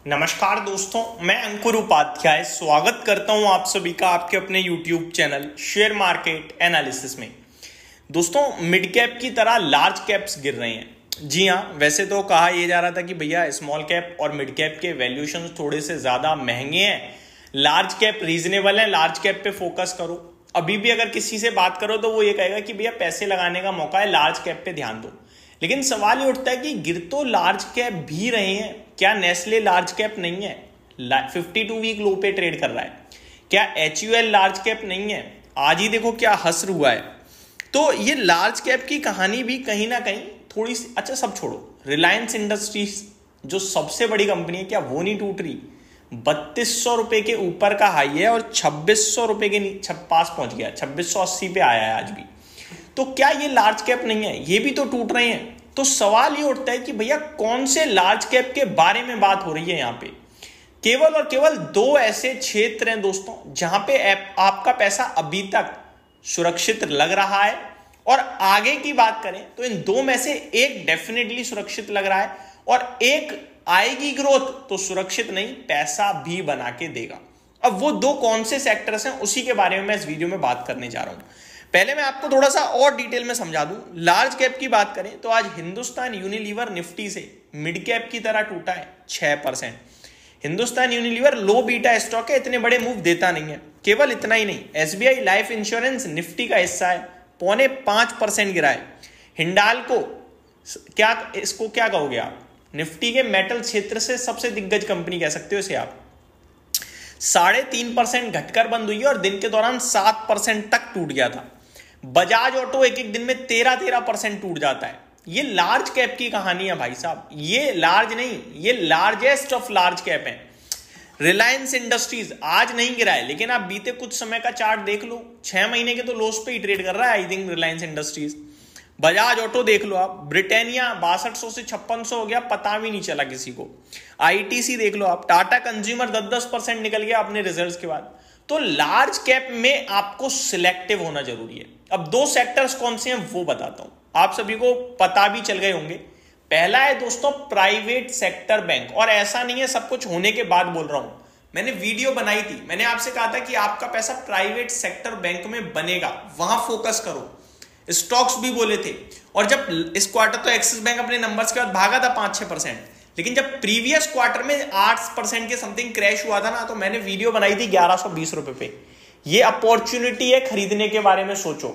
नमस्कार दोस्तों, मैं अंकुर उपाध्याय स्वागत करता हूं आप सभी का आपके अपने YouTube channel share market analysis में। दोस्तों, मिड कैप की तरह लार्ज कैप्स गिर रहे हैं। जी हाँ, वैसे तो कहा यह जा रहा था कि भैया स्मॉल कैप और मिड कैप के वैल्यूएशन थोड़े से ज्यादा महंगे हैं, लार्ज कैप रीजनेबल है, लार्ज कैप पे फोकस करो। अभी भी अगर किसी से बात करो तो वो ये कहेगा कि भैया पैसे लगाने का मौका है, लार्ज कैप पे ध्यान दो। लेकिन सवाल ये उठता है कि गिर तो लार्ज कैप भी रहे हैं, क्या नेस्ले लार्ज कैप नहीं है? 52 वीक लो पे ट्रेड कर रहा है। क्या HUL लार्ज कैप नहीं है? आज ही देखो क्या हश्र हुआ है। तो ये लार्ज कैप की कहानी भी कहीं ना कहीं थोड़ी सी, अच्छा सब छोड़ो, रिलायंस इंडस्ट्रीज जो सबसे बड़ी कंपनी है, क्या वो नहीं टूट रही? 3200 रुपए के ऊपर का हाई है और 2600 रुपए के पास पहुंच गया, 2680 पे आया है आज भी। तो क्या ये लार्ज कैप नहीं है? ये भी तो टूट रहे हैं। तो सवाल ये उठता है कि भैया कौन से लार्ज कैप के बारे में बात हो रही है यहां पे? केवल और केवल दो ऐसे क्षेत्र हैं दोस्तों जहां पे आपका पैसा अभी तक सुरक्षित लग रहा है, और आगे की बात करें तो इन दो में से एक डेफिनेटली सुरक्षित लग रहा है और एक आएगी ग्रोथ तो सुरक्षित नहीं, पैसा भी बना के देगा। अब वो दो कौन से सेक्टर्स हैं उसी के बारे में मैं इस वीडियो में बात करने जा रहा हूं। पहले मैं आपको थोड़ा सा और डिटेल में समझा दूं। लार्ज कैप की बात करें तो आज हिंदुस्तान यूनिलीवर निफ्टी से मिड कैप की तरह टूटा है 6%। Hindustan Unilever low beta stock है, इतने बड़े मूव देता नहीं है। केवल इतना ही नहीं, SBI लाइफ इंश्योरेंस निफ्टी का हिस्सा है, 0.5% गिरा है। हिंडाल्को इसको क्या कहोगे आप? निफ्टी के मेटल क्षेत्र से सबसे दिग्गज कंपनी कह सकते हो इसे आप। 3.5% घटकर बंद हुई है और दिन के दौरान 7% तक टूट गया था। बजाज ऑटो एक दिन में 13% टूट जाता है। ये लार्ज कैप की कहानी है भाई साहब, ये लार्ज नहीं, ये लार्जेस्ट ऑफ लार्ज कैप है। रिलायंस इंडस्ट्रीज आज नहीं गिरा है, लेकिन आप बीते कुछ समय का चार्ट देख लो, 6 महीने के तो लॉस पे ही ट्रेड कर रहा है I think Reliance industries. Bajaj auto देख लो आप, ब्रिटानिया 6200 से 5600 हो गया, पता भी नहीं चला किसी को। ITC देख लो आप, टाटा कंज्यूमर 10% निकल गया अपने रिजल्ट्स के बाद। तो लार्ज कैप में आपको सिलेक्टिव होना जरूरी है। अब दो सेक्टर्स कौन से हैं वो बताता हूं, आप सभी को पता भी चल गए होंगे। पहला है दोस्तों प्राइवेट सेक्टर बैंक, और ऐसा नहीं है सब कुछ होने के बाद बोल रहा हूं, मैंने वीडियो बनाई थी, मैंने आपसे कहा था कि आपका पैसा प्राइवेट सेक्टर बैंक में बनेगा, वहां फोकस करो। स्टॉक्स भी बोले थे, और जब इस क्वार्टर तो एक्सिस बैंक अपने नंबर्स के बाद भागा था 5-6%, लेकिन जब प्रीवियस क्वार्टर में 8% के समथिंग क्रैश हुआ था ना, तो मैंने वीडियो बनाई थी 1120 रुपए पे। ये अपॉर्चुनिटी है खरीदने के बारे में सोचो।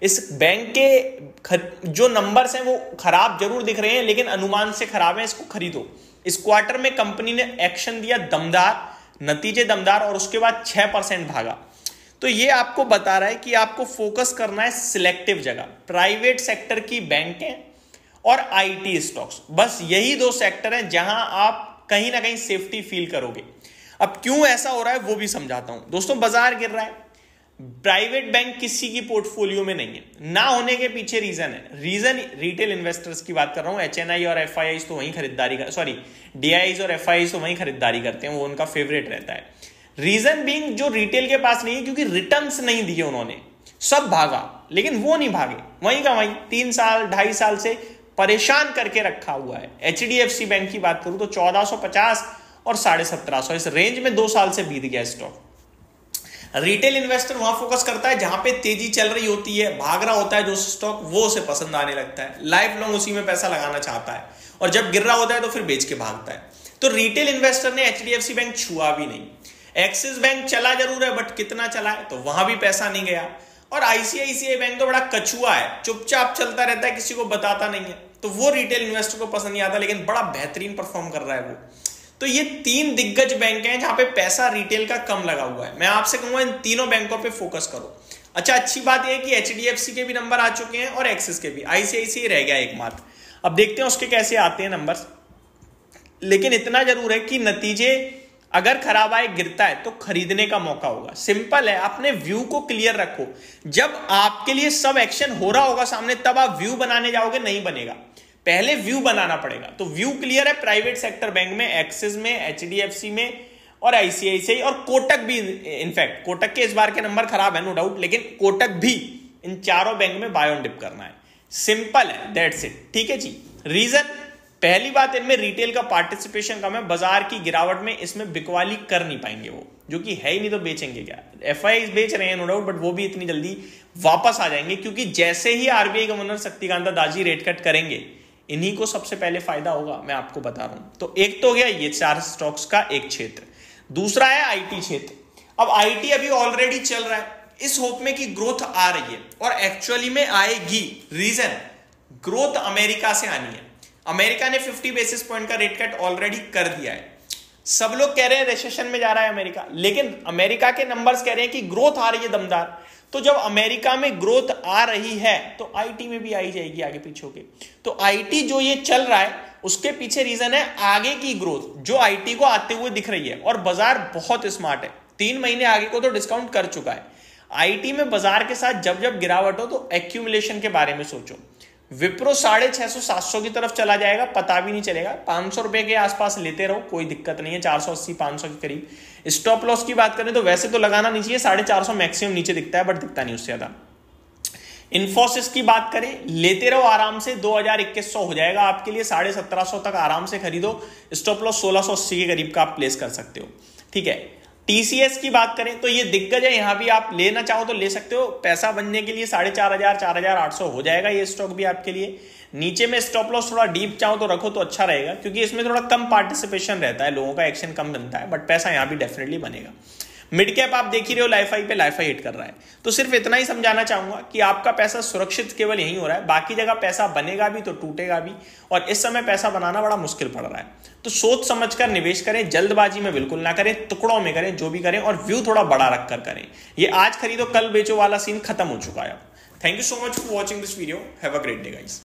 इस बैंक के जो नंबर्स हैं वो खराब जरूर दिख रहे हैं, लेकिन अनुमान से खराब है, इसको खरीदो। इस क्वार्टर में कंपनी ने एक्शन दिया दमदार, नतीजे दमदार, और उसके बाद 6% भागा। तो ये आपको बता रहा है कि आपको फोकस करना है सिलेक्टिव जगह, प्राइवेट सेक्टर की बैंकें और IT स्टॉक्स। बस यही दो सेक्टर हैं जहां आप कहीं ना कहीं सेफ्टी फील करोगे। अब क्यों ऐसा हो रहा है वो भी समझाता हूं। दोस्तों, बाजार गिर रहा है, प्राइवेट बैंक किसी की पोर्टफोलियो में नहीं है, ना होने के पीछे रीजन है। रीजन रिटेल इन्वेस्टर्स की बात कर रहा हूं। HNI और FIIs तो वहीं खरीदारी DIIs और FIIs तो वहीं खरीदारी करते हैं, वो उनका फेवरेट रहता है। रीजन बीइंग जो रिटेल के पास नहीं है, क्योंकि रिटर्न्स नहीं दिए उन्होंने, सब भागा। लेकिन वो नहीं भागे, वहीं का वहीं 3 साल 2.5 साल से परेशान करके रखा हुआ है। HDFC बैंक की बात करूं तो 1450 और 1750 इस रेंज में 2 साल से बीत गया स्टॉक। रिटेल इन्वेस्टर वहां फोकस करता है जहां पे तेजी चल रही होती है, भाग रहा होता है जो स्टॉक, वो उसे पसंद आने लगता है, लाइफ लॉन्ग उसी में पैसा लगाना चाहता है, और जब गिर रहा होता है तो फिर बेच के भागता है। तो रिटेल इन्वेस्टर ने HDFC बैंक छुआ भी नहीं। एक्सिस बैंक चला जरूर है, बट कितना चला है, तो वहां भी पैसा नहीं गया। और ICICI बैंक तो बड़ा कछुआ है, चुपचाप चलता रहता है, किसी को बताता नहीं है, तो वो रिटेल इन्वेस्टर को पसंद नहीं आता, लेकिन बड़ा बेहतरीन परफॉर्म कर रहा है वो। तो ये 3 दिग्गज बैंक हैं जहां पे पैसा रिटेल का कम लगा हुआ है। मैं आपसे कहूंगा इन तीनों बैंकों पे फोकस करो। अच्छा, अच्छी बात यह है कि HDFC के भी नंबर आ चुके हैं और एक्सिस के भी, ICICI रह गया एकमात्र। अब देखते हैं उसके कैसे आते हैं नंबर। लेकिन इतना जरूर है कि नतीजे अगर खराब आए, गिरता है, तो खरीदने का मौका होगा। सिंपल है, अपने व्यू को क्लियर रखो। जब आपके लिए सब एक्शन हो रहा होगा सामने, तब आप व्यू बनाने जाओगे, नहीं बनेगा। पहले व्यू बनाना पड़ेगा। तो व्यू क्लियर है प्राइवेट सेक्टर बैंक में, एक्सिस में, HDFC में और ICICI और कोटक भी। इनफैक्ट कोटक के इस बार के नंबर खराब है नो डाउट, लेकिन कोटक भी, इन चारों बैंक में बाय ऑन डिप करना है। सिंपल है, दैट्स इट। ठीक है जी। रीजन पहली बात, इनमें रिटेल का पार्टिसिपेशन कम है, बाजार की गिरावट में इसमें बिकवाली कर नहीं पाएंगे वो, जो कि है ही नहीं तो बेचेंगे क्या। एफआई बेच रहे हैं नो डाउट, बट वो भी इतनी जल्दी वापस आ जाएंगे, क्योंकि जैसे ही आरबीआई गवर्नर शक्तिकांता दास रेट कट करेंगे इन्हीं को सबसे पहले फायदा होगा, मैं आपको बता रहा हूं। तो एक तो हो गया ये 4 स्टॉक्स का एक क्षेत्र। दूसरा है आईटी क्षेत्र। अब आईटी अभी ऑलरेडी चल रहा है इस होप में कि ग्रोथ आ रही है, और एक्चुअली में आएगी। रीजन, ग्रोथ अमेरिका से आनी है। अमेरिका ने 50 बेसिस पॉइंट का रेट कट ऑलरेडी कर दिया है। सब लोग कह रहे हैं रिसेशन में जा रहा है अमेरिका, लेकिन अमेरिका के नंबर्स कह रहे हैं कि ग्रोथ आ रही है दमदार। तो जब अमेरिका में ग्रोथ आ रही है तो आईटी में भी आई जाएगी आगे पीछे होके। तो आईटी जो ये चल रहा है उसके पीछे रीजन है आगे की ग्रोथ जो आईटी को आते हुए दिख रही है। और बाजार बहुत स्मार्ट है, 3 महीने आगे को तो डिस्काउंट कर चुका है। आईटी में बाजार के साथ जब जब गिरावट हो तो एक्यूमुलेशन के बारे में सोचो। विप्रो 650 700 की तरफ चला जाएगा, पता भी नहीं चलेगा। 500 रुपए के आसपास लेते रहो, कोई दिक्कत नहीं है। 480 500 के करीब। स्टॉप लॉस की बात करें तो वैसे तो लगाना नहीं चाहिए, 450 मैक्सिमम नीचे दिखता है, बट दिखता नहीं उससे ज्यादा। इन्फोसिस की बात करें, लेते रहो आराम से, 2000-2100 हो जाएगा आपके लिए। 1750 तक आराम से खरीदो। स्टॉप लॉस 1680 के करीब का आप प्लेस कर सकते हो, ठीक है। टीसीएस की बात करें तो ये दिग्गज है, यहां भी आप लेना चाहो तो ले सकते हो। पैसा बनने के लिए 4500 4800 हो जाएगा ये स्टॉक भी आपके लिए। नीचे में स्टॉप लॉस थोड़ा डीप चाहो तो रखो तो अच्छा रहेगा, क्योंकि इसमें थोड़ा कम पार्टिसिपेशन रहता है, लोगों का एक्शन कम बनता है, बट पैसा यहां भी डेफिनेटली बनेगा। मिड कैप आप देख ही रहे हो, लाइफाई पे लाइफाई हिट कर रहा है। तो सिर्फ इतना ही समझाना चाहूंगा कि आपका पैसा सुरक्षित केवल यहीं हो रहा है, बाकी जगह पैसा बनेगा भी तो टूटेगा भी, और इस समय पैसा बनाना बड़ा मुश्किल पड़ रहा है। तो सोच समझकर निवेश करें, जल्दबाजी में बिल्कुल ना करें, टुकड़ों में करें, जो भी करें, और व्यू थोड़ा बड़ा रखकर करें। ये आज खरीदो कल बेचो वाला सीन खत्म हो चुका है। Thank you so much for watching this video. Have a great day guys.